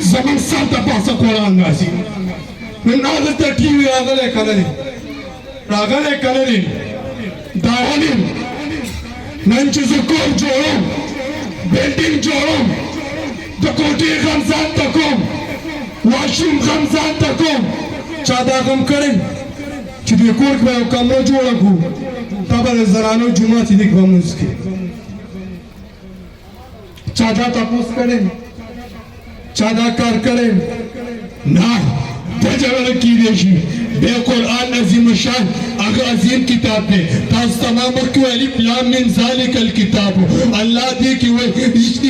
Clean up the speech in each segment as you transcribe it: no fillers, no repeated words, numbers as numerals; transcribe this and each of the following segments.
زمن سر د پاسه قرآن راځي نن هغه ته ټي وي راغلی که نه دی راغلی که نه دی دا ولې نن چې زه کور جوړوم بلډینګ جوړوم د کوټې غم ځان ته کوم واشروم غم ځان ته کوم چا دا غم کړی چې دې کور کې به یو کمره جوړه کړو تا به د زنانو جومات دې کې به لمونځ کوي چا دا تپوس کړی چا دا کار کړی نه دا جوړه کیدی شي بے قرآن عظیم شان اگر عظیم کتاب دے تاس تمام مکیو الف لام من ذالک الکتاب اللہ دے کی وہ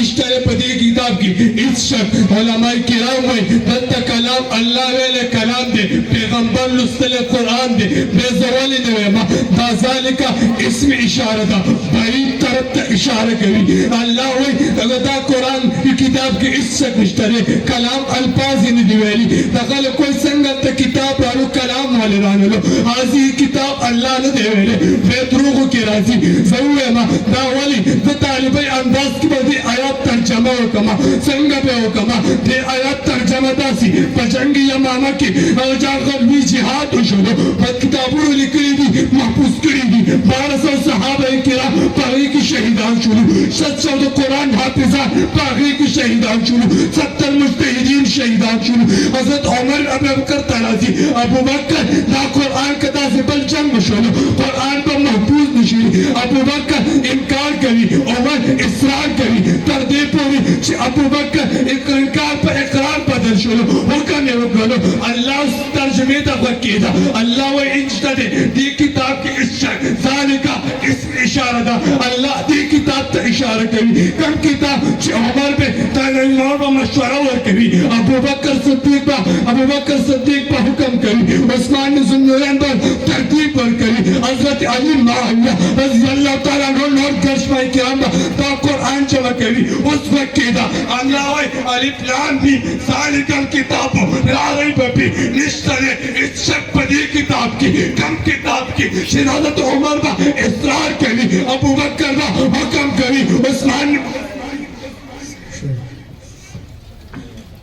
اشترے پدی کتاب کی اس شک علماء کرام ہوئے دلتا کلام اللہ ویلے کلام دے پیغمبر لستل قرآن دے بے زوالی دے ما دا ذالکا اسم اشارہ دا بعید طرف تا اشارہ کری اللہ ہوئے اگر دا قرآن کتاب کی اس شک اشترے کلام الفاظ ہی نہیں دیویلی دا غل کوئی سنگت کتاب رانو کلام والے رانو آزی کتاب اللہ نے دے ویلے بیدروغو کی رازی زوئے ما دا والی دا طالبی انداز کی بدی آیات ترجمہ ہو کما سنگا پہ ہو کما دے آیات ترجمہ دا سی پجنگی یمامہ کی جا غلوی جہاد ہو شدو بد کتابوں لکلی دی محفوظ کری دی 1200 صحابہ کرام پاگی کی شہیدان شروع 700 قرآن حافظان پاگی کی شہیدان شروع 70 مجتہدین شہیدان شروع حضرت عمر ابو بکر ترازی ابو بکر دا قرآن کدا سے بل جنگ شروع قرآن پر محفوظ نشوری ابو بکر انکار کری عمر اصرار کری تردے پوری ابو بکر انکار پر اقرار بدل شروع حکم ہے وکلو اللہ اس ترجمے دا وکی دا اللہ و اجتدے دی کتاب کی ذالکہ اسم اشارہ دا اللہ دی کتاب تا اشارہ کری کم کتاب عمر پہ تنظیموں پر مشورہ ورکری ابو بکر صدیق پہ حکم کری عثمان ذوالنورین پر ترتیب پر کری حضرت علی معاویہ رضی اللہ تعالیٰ عنہ نور گرشمائی کرام تا قرآن چلا کری اس وقت دا اللہ وی الف لام بھی ذالک الکتاب لا ریب بھی نشترے اس شک پدی کتاب کی کم کتاب کی حضرت عمر با اصرار کری ابو بکر با حکم کری عثمان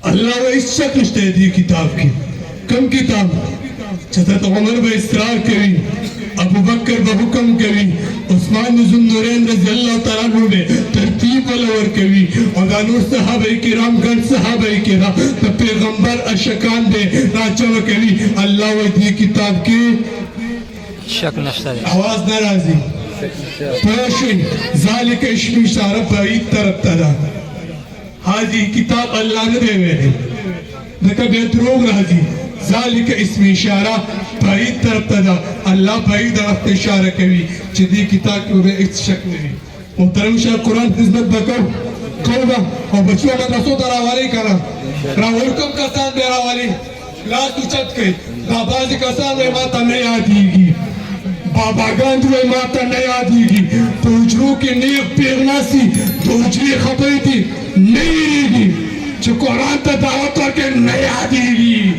اللہ وی اس شک نشتے دی کتاب کی کم کتاب حضرت عمر با اصرار کری ابو بکر با حکم کری عثمان ذوالنورین رضی اللہ تعالیٰ عنہ نے ترتیب والور کری اور دانور صحابہ کرام گن صحابہ کرام پیغمبر اشکان دے راچو کری اللہ و دی کتاب کی شک نشتر آواز نرازی پوشن ذالک اسم اشارہ بعید طرف تدا حاضی کتاب اللہ نے دے ہوئے دکا بیتروگ رازی ذالک اسم اشارہ بعید طرف تدا اللہ بعید طرف اشارہ کری چیدی کتاب کی وہ ایک شک نہیں محترم شاہ قرآن خدمت بکو کوبا اور بچوں مدرسوں تا راوالی کرا راولکم کسان بے راوالی لا تو چت کئی بابازی کسان بے ماتا نہیں آتی گی بابا گاند بے ماتا نہیں آتی گی توجرو کی نیک پیغناسی توجری خبری تھی نہیں ریگی چو قرآن تا دعوت کرکے نہیں آتی گی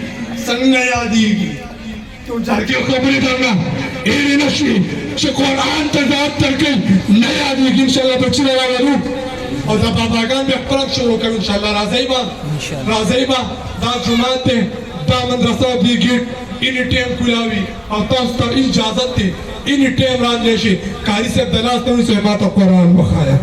سنگ نہیں آتی گی تو جھرکی خبری کرنا ایلی نشوی چو قرآن تا دعوت کرکے نہیں آتی گی انشاءاللہ بچی لگا ورو اور دا باباگان بے اقرب شروع کرو انشاءاللہ رازی با دا جماعت تے دا مدرسہ بھی گیٹ انہی ٹیم کلاوی اور تاستا اجازت تے انہی ٹیم ران لیشی کاری سے دلاس نے سے بات قرآن بخایا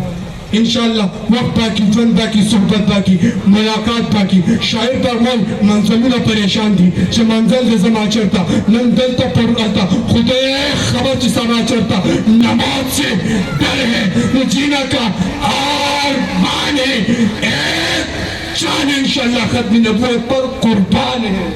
انشاءاللہ وقت باقی فن باقی صحبت باقی ملاقات باقی شاعر فرمائی منظمون پریشان دی چه منزل دے زما چرتا نن دلتا پر آتا خدا خبر چی سما چرتا نماز سے ڈر ہے جینا کا آرمان ہے ایک شان انشاءاللہ ختم نبوت پر قربان ہے